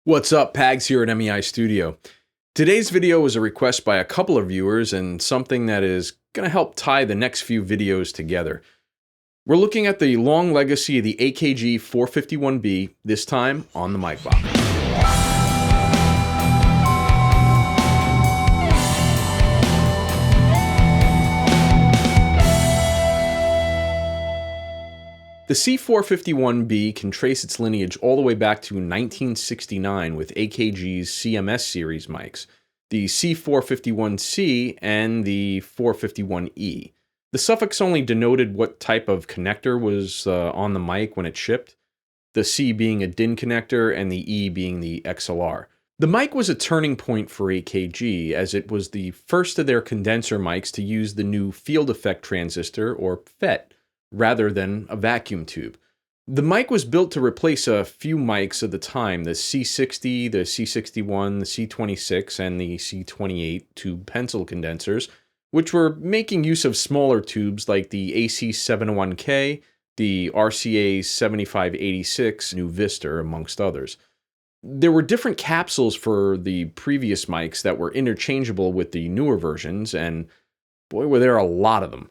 What's up, Pags here at MEI Studio. Today's video was a request by a couple of viewers and something that is going to help tie the next few videos together. We're looking at the long legacy of the Akg 451B, this time on the mic box. The C451B can trace its lineage all the way back to 1969 with Akg's CMS series mics, the C451C and the 451E. The suffix only denoted what type of connector was on the mic when it shipped, the C being a DIN connector and the E being the XLR. The mic was a turning point for Akg, as it was the first of their condenser mics to use the new field effect transistor, or FET, rather than a vacuum tube. The mic was built to replace a few mics of the time, the C60, the C61, the C26, and the C28 tube pencil condensers, which were making use of smaller tubes like the AC701K, the RCA 7586, New Vista, amongst others. There were different capsules for the previous mics that were interchangeable with the newer versions, and boy, were there a lot of them.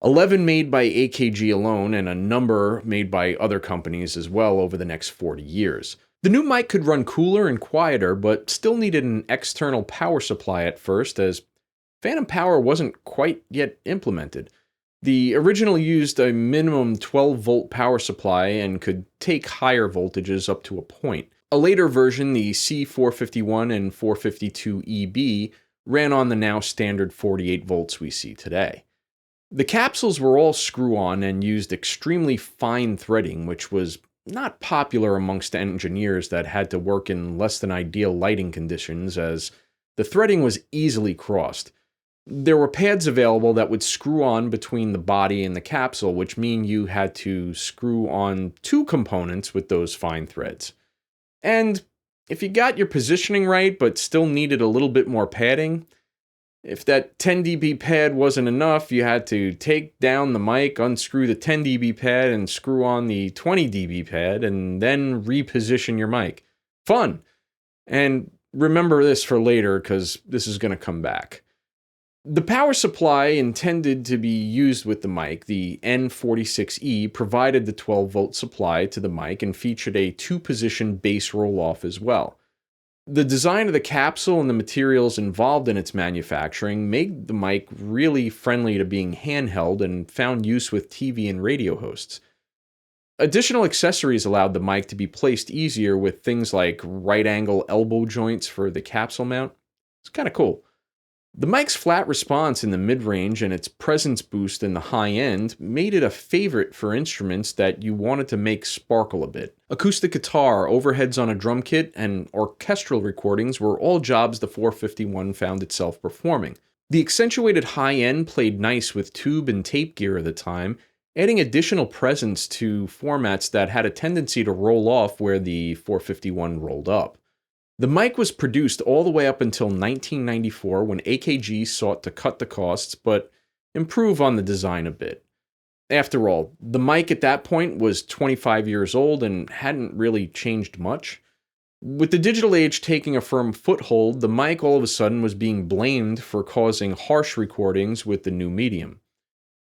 11 made by Akg alone, and a number made by other companies as well over the next 40 years. The new mic could run cooler and quieter, but still needed an external power supply at first, as phantom power wasn't quite yet implemented. The original used a minimum 12-volt power supply and could take higher voltages up to a point. A later version, the C451 and 452EB, ran on the now standard 48 volts we see today. The capsules were all screw-on and used extremely fine threading, which was not popular amongst engineers that had to work in less than ideal lighting conditions, as the threading was easily crossed. There were pads available that would screw on between the body and the capsule, which mean you had to screw on two components with those fine threads. And if you got your positioning right but still needed a little bit more padding, if that 10 dB pad wasn't enough, you had to take down the mic, unscrew the 10 dB pad, and screw on the 20 dB pad, and then reposition your mic. Fun! And remember this for later, because this is going to come back. The power supply intended to be used with the mic, the N46E, provided the 12-volt supply to the mic and featured a two-position bass roll-off as well. The design of the capsule and the materials involved in its manufacturing made the mic really friendly to being handheld and found use with TV and radio hosts. Additional accessories allowed the mic to be placed easier with things like right-angle elbow joints for the capsule mount. It's kind of cool. The mic's flat response in the mid-range and its presence boost in the high-end made it a favorite for instruments that you wanted to make sparkle a bit. Acoustic guitar, overheads on a drum kit, and orchestral recordings were all jobs the 451 found itself performing. The accentuated high-end played nice with tube and tape gear of the time, adding additional presence to formats that had a tendency to roll off where the 451 rolled up. The mic was produced all the way up until 1994 when Akg sought to cut the costs but improve on the design a bit. After all, the mic at that point was 25 years old and hadn't really changed much. With the digital age taking a firm foothold, the mic all of a sudden was being blamed for causing harsh recordings with the new medium.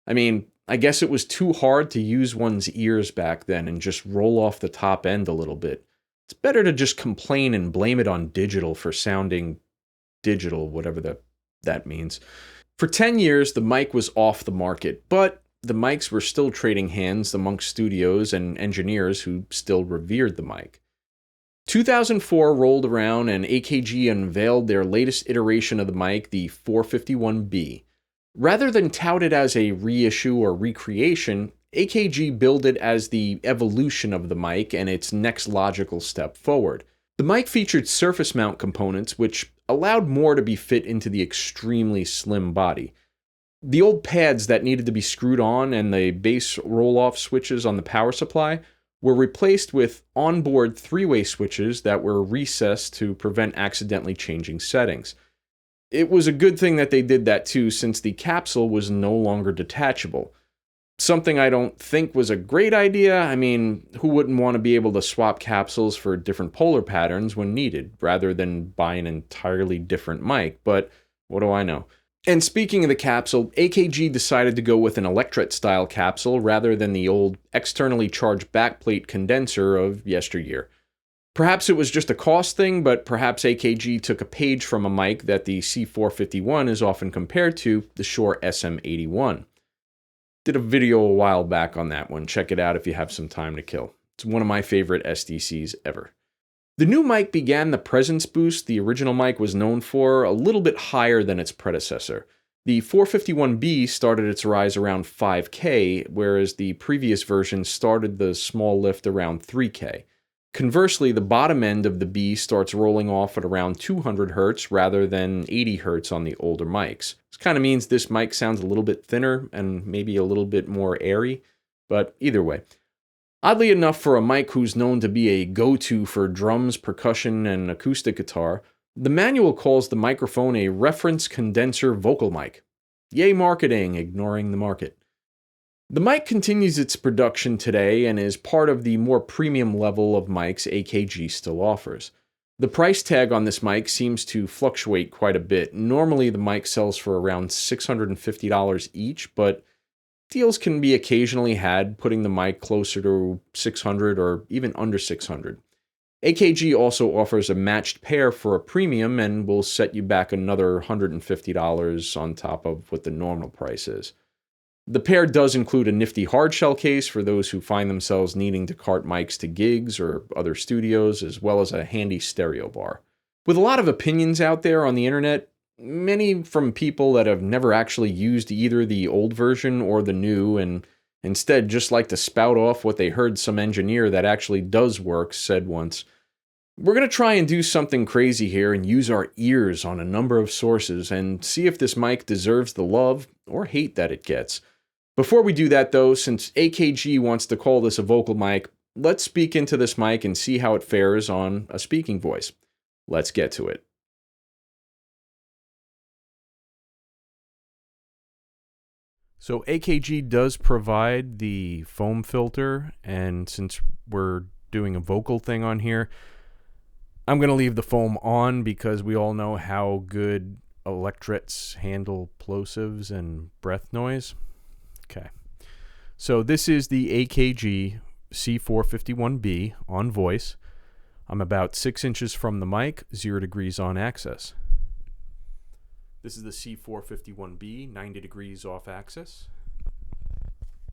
I mean, I guess it was too hard to use one's ears back then and just roll off the top end a little bit. It's better to just complain and blame it on digital for sounding digital, whatever that means. For 10 years, the mic was off the market, but the mics were still trading hands amongst studios and engineers who still revered the mic. 2004 rolled around and Akg unveiled their latest iteration of the mic, the 451B. Rather than tout it as a reissue or recreation, Akg billed it as the evolution of the mic and its next logical step forward. The mic featured surface mount components which allowed more to be fit into the extremely slim body. The old pads that needed to be screwed on and the bass roll-off switches on the power supply were replaced with onboard three-way switches that were recessed to prevent accidentally changing settings. It was a good thing that they did that too, since the capsule was no longer detachable. Something I don't think was a great idea. I mean, who wouldn't want to be able to swap capsules for different polar patterns when needed, rather than buy an entirely different mic, but what do I know? And speaking of the capsule, AKG decided to go with an electret-style capsule rather than the old externally charged backplate condenser of yesteryear. Perhaps it was just a cost thing, but perhaps AKG took a page from a mic that the C451 is often compared to, the Shure SM81. Did a video a while back on that one. Check it out if you have some time to kill. It's one of my favorite SDCs ever. The new mic began the presence boost the original mic was known for a little bit higher than its predecessor. The 451B started its rise around 5K, whereas the previous version started the small lift around 3K. Conversely, the bottom end of the B starts rolling off at around 200 Hz rather than 80 Hz on the older mics. This kind of means this mic sounds a little bit thinner and maybe a little bit more airy, but either way. Oddly enough, for a mic who's known to be a go-to for drums, percussion, and acoustic guitar, the manual calls the microphone a reference condenser vocal mic. Yay marketing, ignoring the market. The mic continues its production today and is part of the more premium level of mics AKG still offers. The price tag on this mic seems to fluctuate quite a bit. Normally the mic sells for around $650 each, but deals can be occasionally had, putting the mic closer to $600 or even under $600. AKG also offers a matched pair for a premium and will set you back another $150 on top of what the normal price is. The pair does include a nifty hardshell case for those who find themselves needing to cart mics to gigs or other studios, as well as a handy stereo bar. With a lot of opinions out there on the internet, many from people that have never actually used either the old version or the new and instead just like to spout off what they heard some engineer that actually does work said once, "We're going to try and do something crazy here and use our ears on a number of sources and see if this mic deserves the love or hate that it gets." Before we do that though, since AKG wants to call this a vocal mic, let's speak into this mic and see how it fares on a speaking voice. Let's get to it. So AKG does provide the foam filter, and since we're doing a vocal thing on here, I'm going to leave the foam on because we all know how good electrets handle plosives and breath noise. Okay, so this is the AKG C451B on voice. I'm about 6 inches from the mic, 0 degrees on axis. This is the C451B, 90 degrees off axis.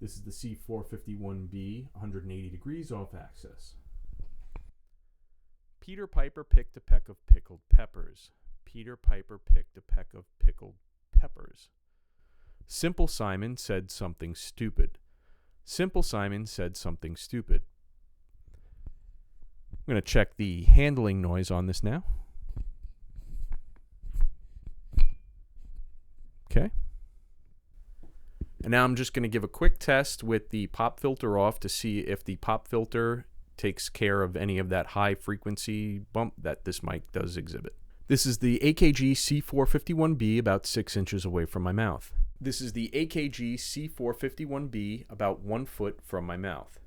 This is the C451B, 180 degrees off axis. Peter Piper picked a peck of pickled peppers. Peter Piper picked a peck of pickled peppers. Simple Simon said something stupid. Simple Simon said something stupid. I'm going to check the handling noise on this now. Okay. And now I'm just going to give a quick test with the pop filter off to see if the pop filter takes care of any of that high frequency bump that this mic does exhibit. This is the AKG C451B about 6 inches away from my mouth. This is the AKG C451B about 1 foot from my mouth.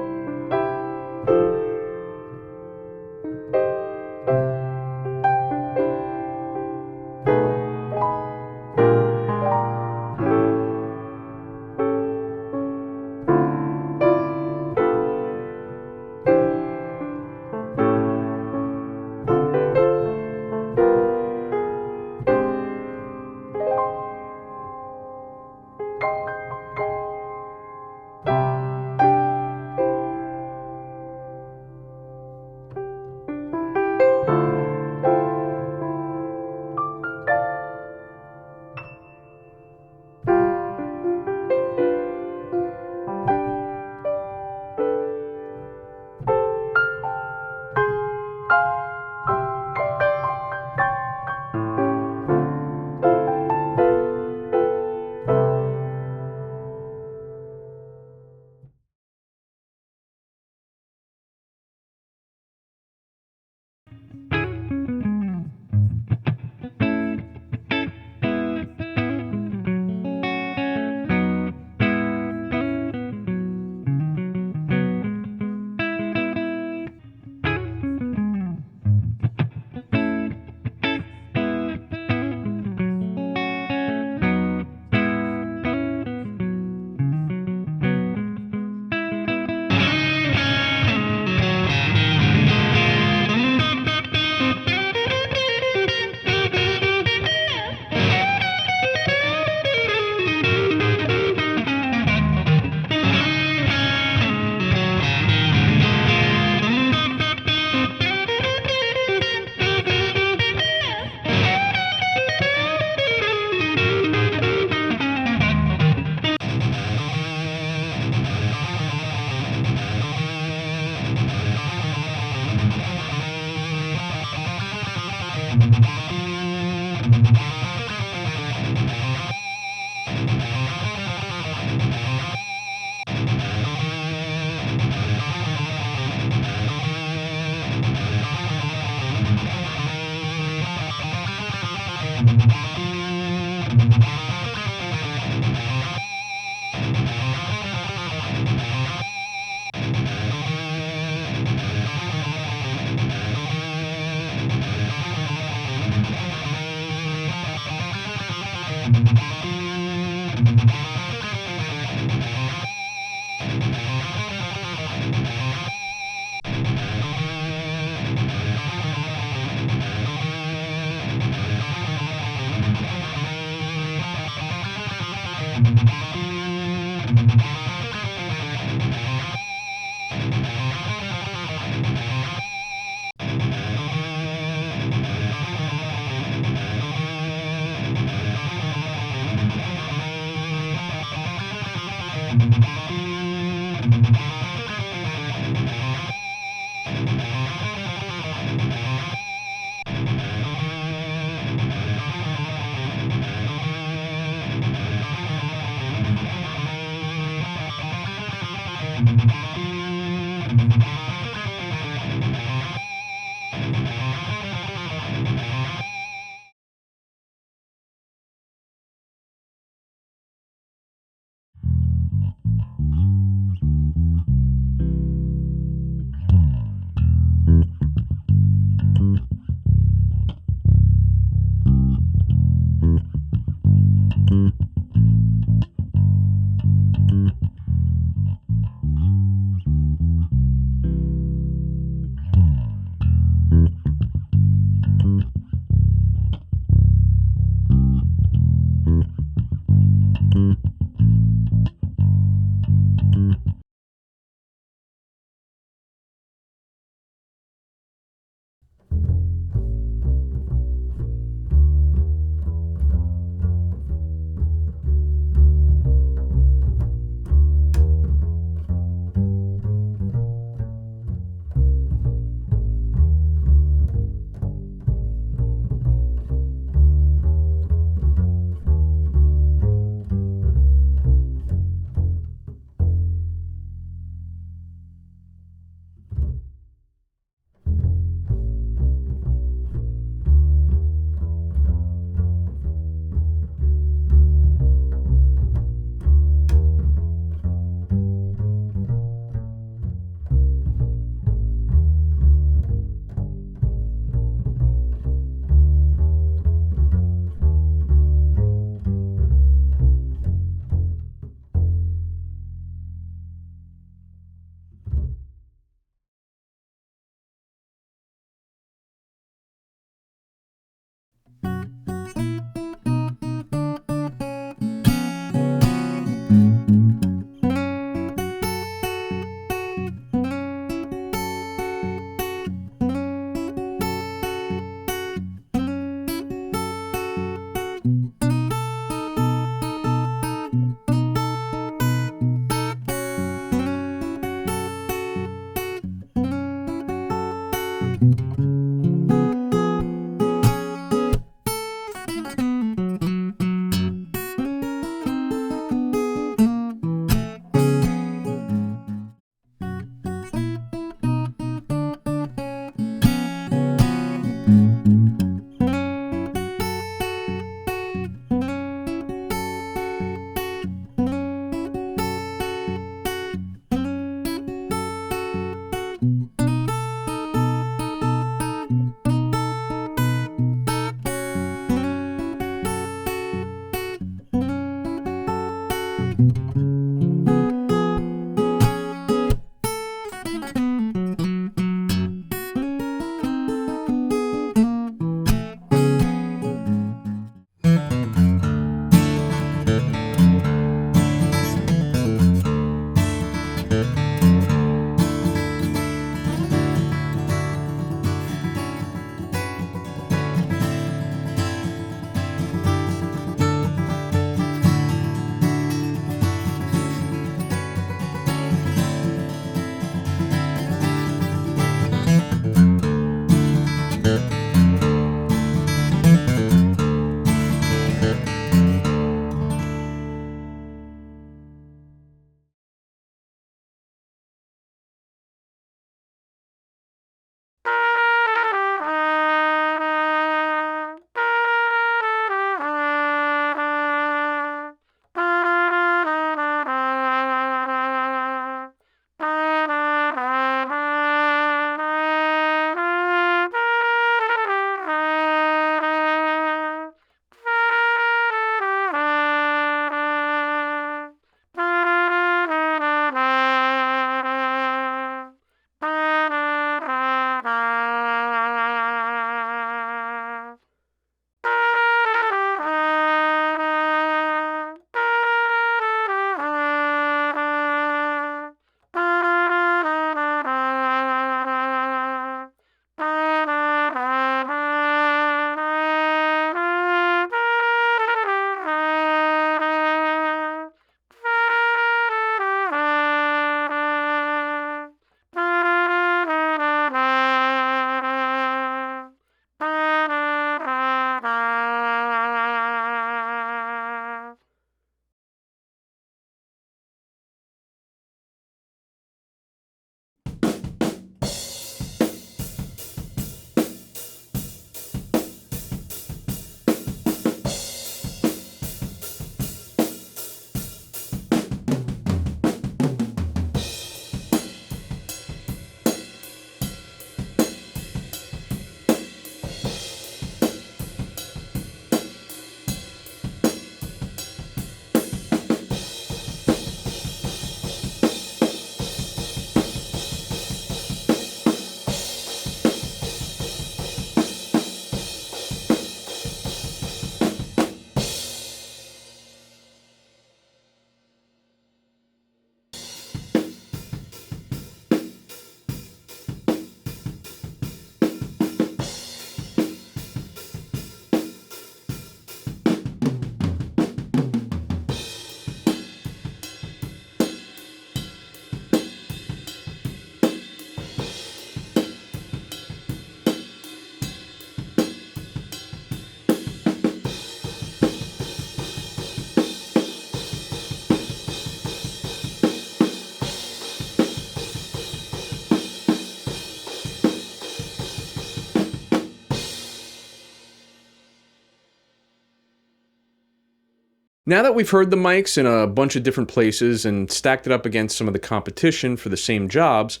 Now that we've heard the mics in a bunch of different places and stacked it up against some of the competition for the same jobs,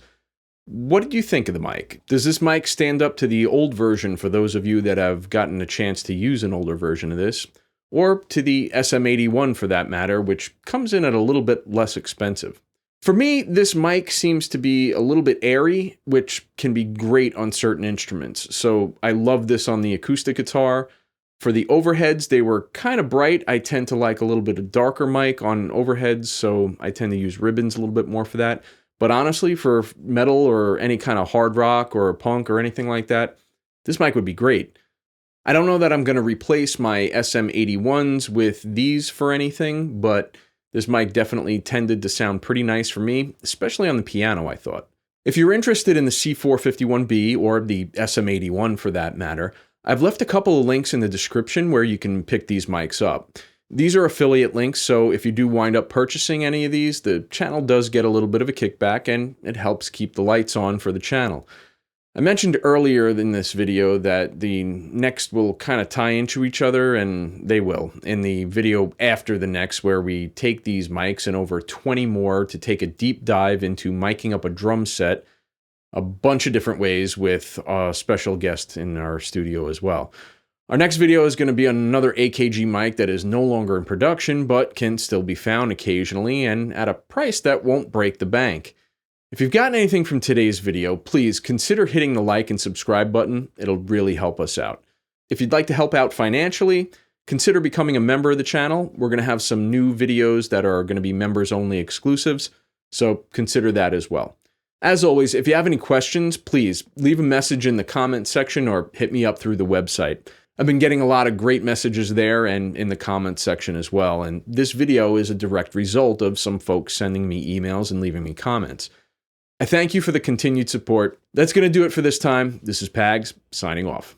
what did you think of the mic? Does this mic stand up to the old version for those of you that have gotten a chance to use an older version of this? Or to the SM81 for that matter, which comes in at a little bit less expensive? For me, this mic seems to be a little bit airy, which can be great on certain instruments. So I love this on the acoustic guitar. For the overheads, they were kind of bright. I tend to like a little bit of darker mic on overheads, so I tend to use ribbons a little bit more for that. But honestly, for metal or any kind of hard rock or punk or anything like that, this mic would be great. I don't know that I'm going to replace my SM81s with these for anything, but this mic definitely tended to sound pretty nice for me, especially on the piano, I thought. If you're interested in the C451B or the SM81 for that matter, I've left a couple of links in the description where you can pick these mics up. These are affiliate links, so if you do wind up purchasing any of these, the channel does get a little bit of a kickback and it helps keep the lights on for the channel. I mentioned earlier in this video that the next will kind of tie into each other, and they will, in the video after the next, where we take these mics and over 20 more to take a deep dive into miking up a drum set a bunch of different ways with a special guest in our studio as well. Our next video is going to be on another Akg mic that is no longer in production, but can still be found occasionally and at a price that won't break the bank. If you've gotten anything from today's video, please consider hitting the like and subscribe button. It'll really help us out. If you'd like to help out financially, consider becoming a member of the channel. We're going to have some new videos that are going to be members-only exclusives, so consider that as well. As always, if you have any questions, please leave a message in the comment section or hit me up through the website. I've been getting a lot of great messages there and in the comments section as well, and this video is a direct result of some folks sending me emails and leaving me comments. I thank you for the continued support. That's going to do it for this time. This is Pags, signing off.